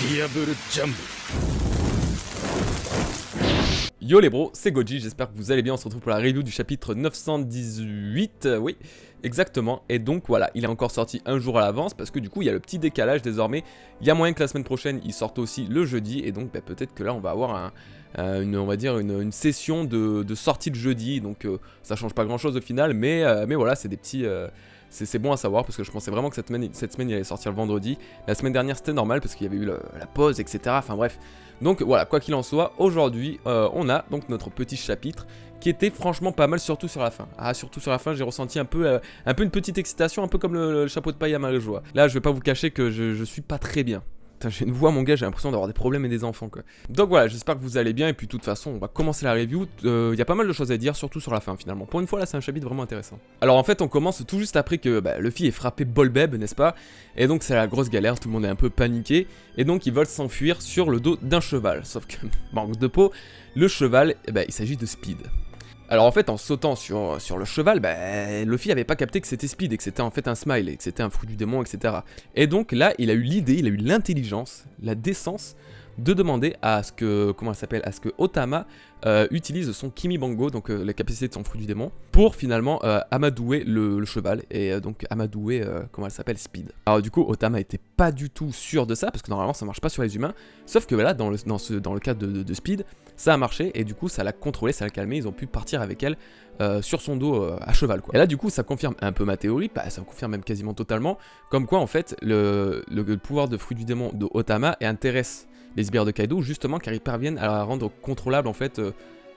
Diable Jump. Yo les bros, c'est Goji, j'espère que vous allez bien, on se retrouve pour la review du chapitre 918, oui, exactement, et donc voilà, il est encore sorti un jour à l'avance, parce que du coup il y a le petit décalage désormais, il y a moyen que la semaine prochaine il sorte aussi le jeudi, et donc peut-être que là on va avoir on va dire une session de sortie de jeudi, donc ça change pas grand chose au final, mais voilà, c'est des petits... c'est bon à savoir parce que je pensais vraiment que cette semaine il allait sortir le vendredi. La semaine dernière c'était normal parce qu'il y avait eu la pause, etc. Enfin bref. Donc voilà, quoi qu'il en soit, aujourd'hui on a donc notre petit chapitre qui était franchement pas mal, surtout sur la fin. Ah, surtout sur la fin, j'ai ressenti un peu une petite excitation, un peu comme le chapeau de paille à Marie-Joie. Là, je vais pas vous cacher que je suis pas très bien. Putain, j'ai une voix, mon gars, j'ai l'impression d'avoir des problèmes et des enfants, quoi. Donc voilà, j'espère que vous allez bien, et puis de toute façon, on va commencer la review. Il y a pas mal de choses à dire, surtout sur la fin, finalement. Pour une fois, là, c'est un chapitre vraiment intéressant. Alors en fait, on commence tout juste après que Luffy ait frappé Bolbeb, n'est-ce pas? Et donc c'est la grosse galère, tout le monde est un peu paniqué, et donc ils veulent s'enfuir sur le dos d'un cheval. Sauf que, manque de peau, le cheval, il s'agit de Speed. Alors en fait, en sautant sur le cheval, Luffy avait pas capté que c'était Speed et que c'était en fait un smile et que c'était un fruit du démon, etc. Et donc là, il a eu l'idée, il a eu l'intelligence, la décence de demander à ce que, à ce que Otama utilise son Kimibango, donc la capacité de son fruit du démon, pour finalement amadouer le cheval et donc amadouer, Speed. Alors du coup, Otama était pas du tout sûr de ça, parce que normalement ça marche pas sur les humains, sauf que là, dans le cas de Speed, ça a marché, et du coup ça l'a contrôlé, ça l'a calmé, ils ont pu partir avec elle sur son dos à cheval, quoi. Et là du coup ça confirme un peu ma théorie, ça confirme même quasiment totalement, comme quoi en fait le pouvoir de fruit du démon de Otama intéresse les sbires de Kaido, justement car ils parviennent à rendre contrôlable en fait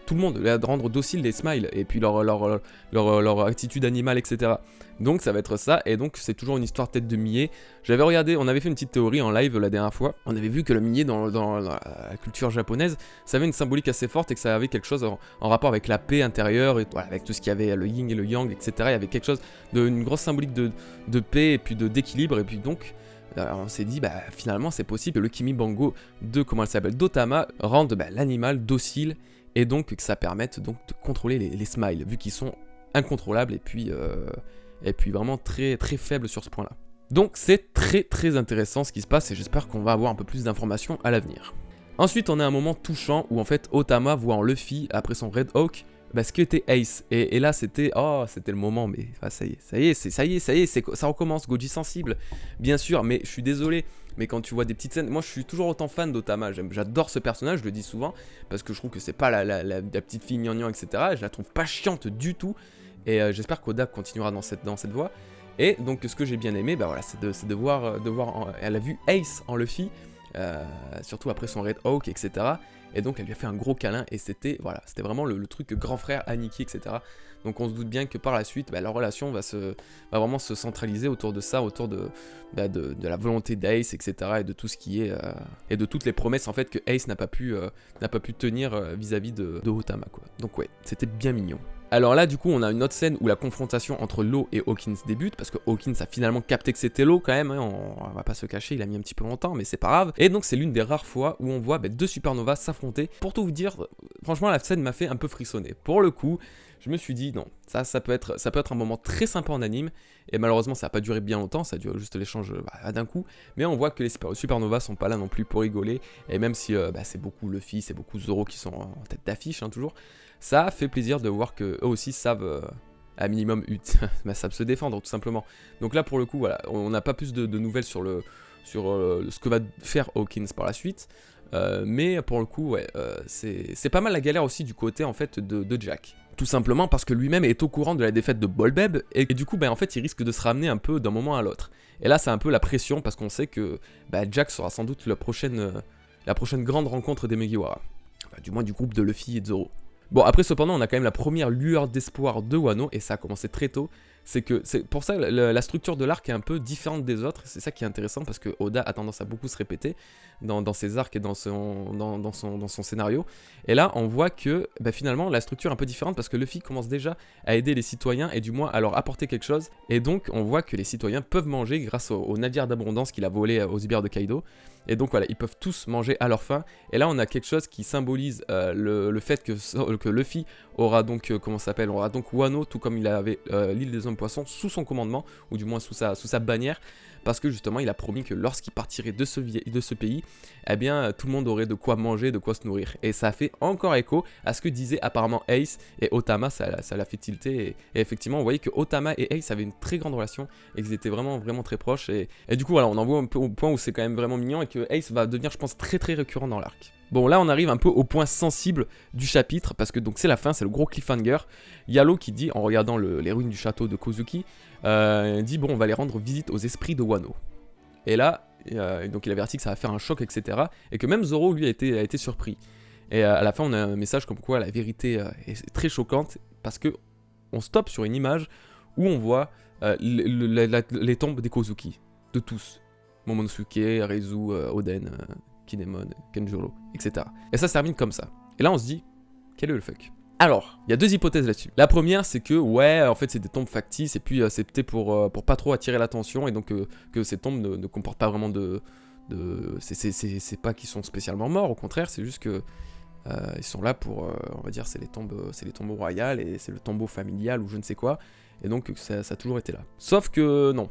tout le monde, à rendre docile les smiles, et puis leur attitude animale, etc. Donc ça va être ça, et donc c'est toujours une histoire tête de millet. J'avais regardé, on avait fait une petite théorie en live la dernière fois, on avait vu que le millet dans la culture japonaise, ça avait une symbolique assez forte, et que ça avait quelque chose en rapport avec la paix intérieure, et voilà, avec tout ce qu'il y avait, le yin et le yang, etc. Il y avait quelque chose, une grosse symbolique de paix, et puis d'équilibre, et puis donc... on s'est dit, finalement c'est possible que le Kimibango d'Otama rende l'animal docile, et donc que ça permette donc de contrôler les smiles, vu qu'ils sont incontrôlables et puis vraiment très très faibles sur ce point-là. Donc c'est très très intéressant ce qui se passe, et j'espère qu'on va avoir un peu plus d'informations à l'avenir. Ensuite on a un moment touchant où en fait Otama voit en Luffy, après son Red Hawk, ce qui était Ace, et là c'était le moment, mais ça y est, ça recommence, Goji sensible, bien sûr, mais je suis désolé, mais quand tu vois des petites scènes, moi je suis toujours autant fan d'Otama, j'adore ce personnage, je le dis souvent, parce que je trouve que c'est pas la petite fille gnangnan, etc., je la trouve pas chiante du tout, et j'espère qu'Oda continuera dans cette voie. Et donc ce que j'ai bien aimé, c'est de voir, elle a vu Ace en Luffy, surtout après son Red Hawk, etc., et donc elle lui a fait un gros câlin, et c'était vraiment le truc grand frère Aniki, etc. Donc on se doute bien que par la suite, leur relation va vraiment se centraliser autour de ça, autour de la volonté d'Ace, etc. Et de tout ce qui est et de toutes les promesses en fait que Ace n'a pas pu tenir vis-à-vis de Otama, quoi. Donc ouais, c'était bien mignon. Alors là du coup on a une autre scène où la confrontation entre Law et Hawkins débute, parce que Hawkins a finalement capté que c'était Law quand même, hein, on va pas se cacher, il a mis un petit peu longtemps, mais c'est pas grave. Et donc c'est l'une des rares fois où on voit deux supernovas s'affronter. Pour tout vous dire, franchement la scène m'a fait un peu frissonner. Pour le coup, je me suis dit non, ça peut être un moment très sympa en anime, et malheureusement ça n'a pas duré bien longtemps, ça a duré juste l'échange d'un coup, mais on voit que les supernovas sont pas là non plus pour rigoler, et même si c'est beaucoup Luffy, c'est beaucoup Zoro qui sont en tête d'affiche, hein, toujours, ça fait plaisir de voir que eux aussi savent à minimum savent se défendre tout simplement. Donc là pour le coup voilà, on n'a pas plus de nouvelles sur ce que va faire Hawkins par la suite, mais pour le coup ouais, c'est pas mal la galère aussi du côté en fait de Jack. Tout simplement parce que lui-même est au courant de la défaite de Bolbeb, et du coup en fait il risque de se ramener un peu d'un moment à l'autre. Et là c'est un peu la pression, parce qu'on sait que Jack sera sans doute la prochaine grande rencontre des Mugiwara. Du moins du groupe de Luffy et de Zoro. Bon après cependant on a quand même la première lueur d'espoir de Wano, et ça a commencé très tôt. C'est pour ça la structure de l'arc est un peu différente des autres, c'est ça qui est intéressant, parce que Oda a tendance à beaucoup se répéter dans ses arcs et dans son scénario. Et là on voit que finalement la structure est un peu différente, parce que Luffy commence déjà à aider les citoyens, et du moins à leur apporter quelque chose, et donc on voit que les citoyens peuvent manger grâce au navire d'abondance qu'il a volé aux sbires de Kaido. Et donc voilà, ils peuvent tous manger à leur faim. Et là on a quelque chose qui symbolise le fait que Luffy aura donc aura donc Wano, tout comme il avait l'île des hommes poisson sous son commandement, ou du moins sous sa bannière, parce que justement il a promis que lorsqu'il partirait de ce pays, eh bien tout le monde aurait de quoi manger, de quoi se nourrir. Et ça a fait encore écho à ce que disaient apparemment Ace et Otama, ça l'a fait tilter, et effectivement on voyait que Otama et Ace avaient une très grande relation, et qu'ils étaient vraiment très proches, et du coup voilà, on en voit un peu au point où c'est quand même vraiment mignon, et que Ace va devenir je pense très récurrent dans l'arc. Bon là on arrive un peu au point sensible du chapitre, parce que donc c'est la fin, c'est le gros cliffhanger. Yalo qui dit, en regardant les ruines du château de Kozuki, dit bon on va aller rendre visite aux esprits de Wano. Et là, donc il avertit que ça va faire un choc, etc. Et que même Zoro lui a été surpris. Et à la fin on a un message comme quoi la vérité est très choquante, parce que on stoppe sur une image où on voit les tombes des Kozuki, de tous. Momonosuke, Reizu, Oden, Kinemon, Kenjuro, etc. Et ça se termine comme ça. Et là on se dit, quel est le fuck? Alors, il y a deux hypothèses là-dessus. La première, c'est que, ouais, en fait, c'est des tombes factices, et puis c'est peut-être pour pas trop attirer l'attention, et donc que ces tombes ne comportent pas vraiment c'est pas qu'ils sont spécialement morts, au contraire, c'est juste que ils sont là pour, on va dire, c'est les tombeaux royales, et c'est le tombeau familial, ou je ne sais quoi, et donc ça a toujours été là. Sauf que, non.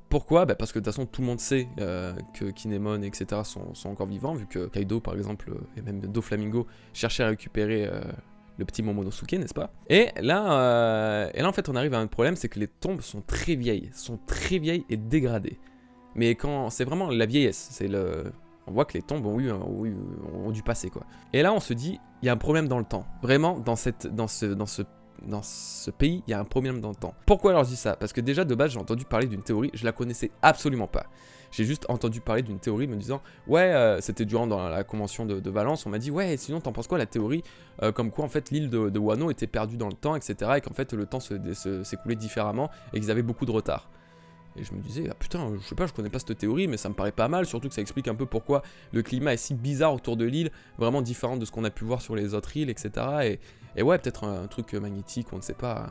Pourquoi? Parce que de toute façon tout le monde sait que Kinemon etc. sont encore vivants, vu que Kaido par exemple et même Doflamingo cherchaient à récupérer le petit Momonosuke, n'est-ce pas? Et là en fait on arrive à un problème, c'est que les tombes sont très vieilles et dégradées. Mais quand c'est vraiment la vieillesse, on voit que les tombes ont dû passer quoi. Et là on se dit, il y a un problème dans le temps. Vraiment dans ce pays, il y a un problème dans le temps. Pourquoi alors je dis ça? Parce que déjà de base j'ai entendu parler d'une théorie, je la connaissais absolument pas. J'ai juste entendu parler d'une théorie me disant ouais, c'était durant dans la convention de Valence, on m'a dit ouais sinon t'en penses quoi la théorie comme quoi en fait l'île de Wano était perdue dans le temps, etc. et qu'en fait le temps s'écoulait différemment et qu'ils avaient beaucoup de retard. Et je me disais, ah putain, je sais pas, je connais pas cette théorie, mais ça me paraît pas mal, surtout que ça explique un peu pourquoi le climat est si bizarre autour de l'île, vraiment différent de ce qu'on a pu voir sur les autres îles, etc. Et ouais, peut-être un truc magnétique, on ne sait pas,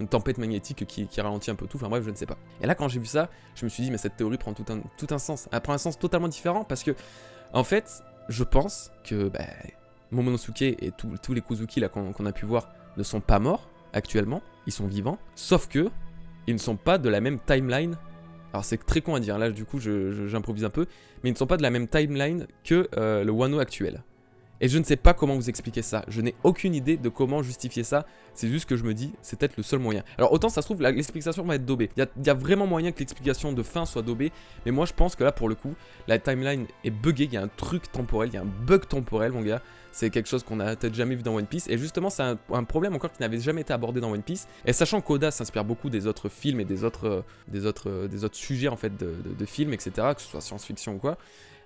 une tempête magnétique qui ralentit un peu tout, enfin bref, je ne sais pas. Et là, quand j'ai vu ça, je me suis dit, mais cette théorie prend tout un sens, elle prend un sens totalement différent, parce que, en fait, je pense que Momonosuke et tous les Kozuki là qu'on a pu voir ne sont pas morts, actuellement, ils sont vivants, sauf que, ils ne sont pas de la même timeline. Alors c'est très con à dire, là du coup j'improvise un peu, mais ils ne sont pas de la même timeline que le Wano actuel. Et je ne sais pas comment vous expliquer ça, je n'ai aucune idée de comment justifier ça, c'est juste que je me dis, c'est peut-être le seul moyen. Alors autant ça se trouve, l'explication va être daubée, il y a vraiment moyen que l'explication de fin soit daubée, mais moi je pense que là pour le coup, la timeline est buggée, il y a un truc temporel, il y a un bug temporel mon gars, c'est quelque chose qu'on n'a peut-être jamais vu dans One Piece, et justement c'est un problème encore qui n'avait jamais été abordé dans One Piece, et sachant qu'Oda s'inspire beaucoup des autres films et des autres sujets en fait de films, etc., que ce soit science-fiction ou quoi,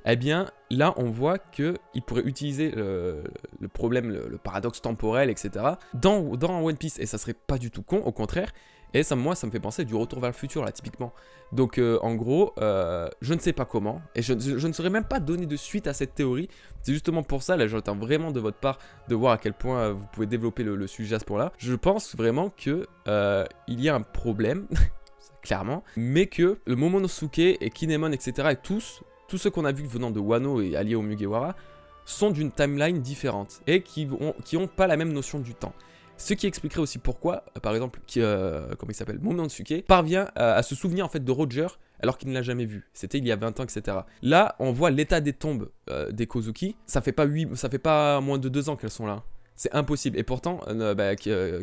eh bien, là, on voit qu'il pourrait utiliser le problème, le paradoxe temporel, etc. dans One Piece. Et ça serait pas du tout con, au contraire. Et ça, moi, ça me fait penser du retour vers le futur, là, typiquement. Donc, en gros, je ne sais pas comment. Et je ne saurais même pas donner de suite à cette théorie. C'est justement pour ça, là, j'attends vraiment de votre part de voir à quel point vous pouvez développer le sujet à ce point-là. Je pense vraiment qu'il y a un problème, clairement. Mais que le Momonosuke et Kinemon, etc. et tous ceux qu'on a vus venant de Wano et alliés au Mugiwara sont d'une timeline différente et qui ont pas la même notion du temps. Ce qui expliquerait aussi pourquoi, par exemple, comment il s'appelle, Momonosuke, parvient à se souvenir en fait de Roger alors qu'il ne l'a jamais vu. C'était il y a 20 ans, etc. Là, on voit l'état des tombes des Kozuki. Ça fait pas moins de 2 ans qu'elles sont là. C'est impossible. Et pourtant,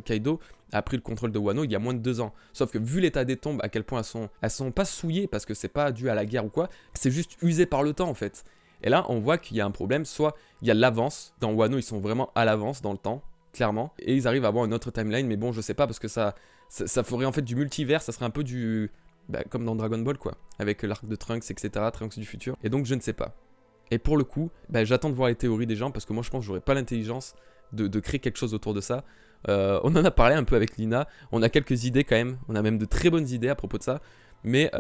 Kaido a pris le contrôle de Wano il y a moins de 2 ans. Sauf que vu l'état des tombes, à quel point elles sont pas souillées, parce que c'est pas dû à la guerre ou quoi, c'est juste usé par le temps en fait. Et là, on voit qu'il y a un problème. Soit il y a l'avance. Dans Wano, ils sont vraiment à l'avance dans le temps, clairement. Et ils arrivent à avoir une autre timeline. Mais bon, je sais pas, parce que ça ferait en fait du multivers. Ça serait un peu comme dans Dragon Ball, quoi. Avec l'arc de Trunks, etc. Trunks du futur. Et donc, je ne sais pas. Et pour le coup, j'attends de voir les théories des gens, parce que moi, je pense que j'aurais pas l'intelligence de créer quelque chose autour de ça. On en a parlé un peu avec Lina, on a quelques idées quand même, on a même de très bonnes idées à propos de ça, mais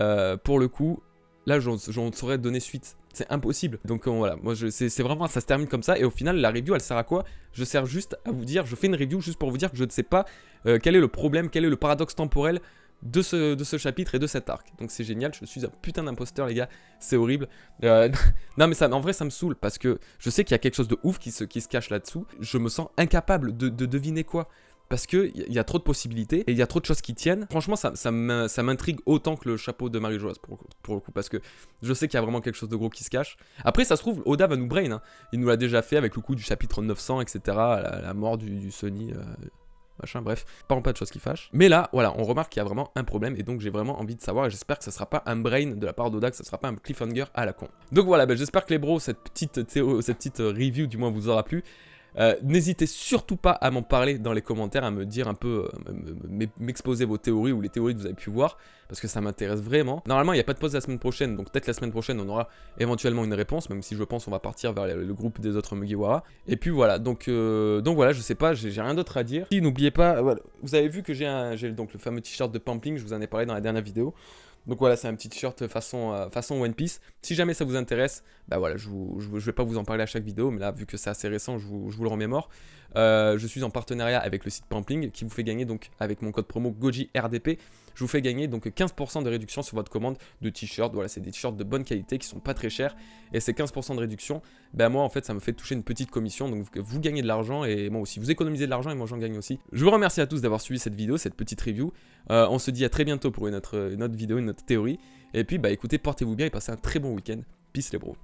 pour le coup, là j'en saurais donner suite, c'est impossible. Donc voilà, moi c'est vraiment, ça se termine comme ça, et au final la review elle sert à quoi? Je sers juste à vous dire, je fais une review juste pour vous dire que je ne sais pas quel est le problème, quel est le paradoxe temporel de ce chapitre et de cet arc. Donc c'est génial, je suis un putain d'imposteur les gars, c'est horrible. Non mais ça, en vrai ça me saoule, parce que je sais qu'il y a quelque chose de ouf qui se cache là-dessous. Je me sens incapable de deviner quoi. parce que il y a trop de possibilités et il y a trop de choses qui tiennent. Franchement, ça m'intrigue autant que le chapeau de Marie-Jo pour le coup, parce que je sais qu'il y a vraiment quelque chose de gros qui se cache. Après, ça se trouve, Oda va nous brain, hein. Il nous l'a déjà fait avec le coup du chapitre 900, etc., la mort du Sunny, machin, bref, parlons pas de choses qui fâchent. Mais là, voilà, on remarque qu'il y a vraiment un problème, et donc j'ai vraiment envie de savoir, et j'espère que ça sera pas un brain de la part d'Oda, que ça sera pas un cliffhanger à la con. Donc voilà, j'espère que les bros, cette petite review du moins vous aura plu. N'hésitez surtout pas à m'en parler dans les commentaires, à me dire un peu, m'exposer vos théories ou les théories que vous avez pu voir, parce que ça m'intéresse vraiment. Normalement, il n'y a pas de pause la semaine prochaine, donc peut-être la semaine prochaine, on aura éventuellement une réponse, même si je pense on va partir vers le groupe des autres Mugiwara. Et puis voilà, donc voilà, je sais pas, j'ai rien d'autre à dire. Et n'oubliez pas, voilà, vous avez vu que j'ai donc le fameux t-shirt de Pampling, je vous en ai parlé dans la dernière vidéo. Donc voilà, c'est un petit t-shirt façon One Piece. Si jamais ça vous intéresse, bah voilà, je vais pas vous en parler à chaque vidéo, mais là, vu que c'est assez récent, je vous le remémore. Je suis en partenariat avec le site Pampling qui vous fait gagner, donc avec mon code promo GOJIRDP, je vous fais gagner donc 15% de réduction sur votre commande de t-shirts. Voilà, c'est des t-shirts de bonne qualité qui sont pas très chers, et ces 15% de réduction, bah moi en fait ça me fait toucher une petite commission, donc vous gagnez de l'argent et moi aussi, vous économisez de l'argent et moi j'en gagne aussi. Je vous remercie à tous d'avoir suivi cette vidéo, cette petite review. On se dit à très bientôt pour une autre vidéo, une autre théorie, et puis bah écoutez, portez-vous bien et passez un très bon week-end. Peace les bros.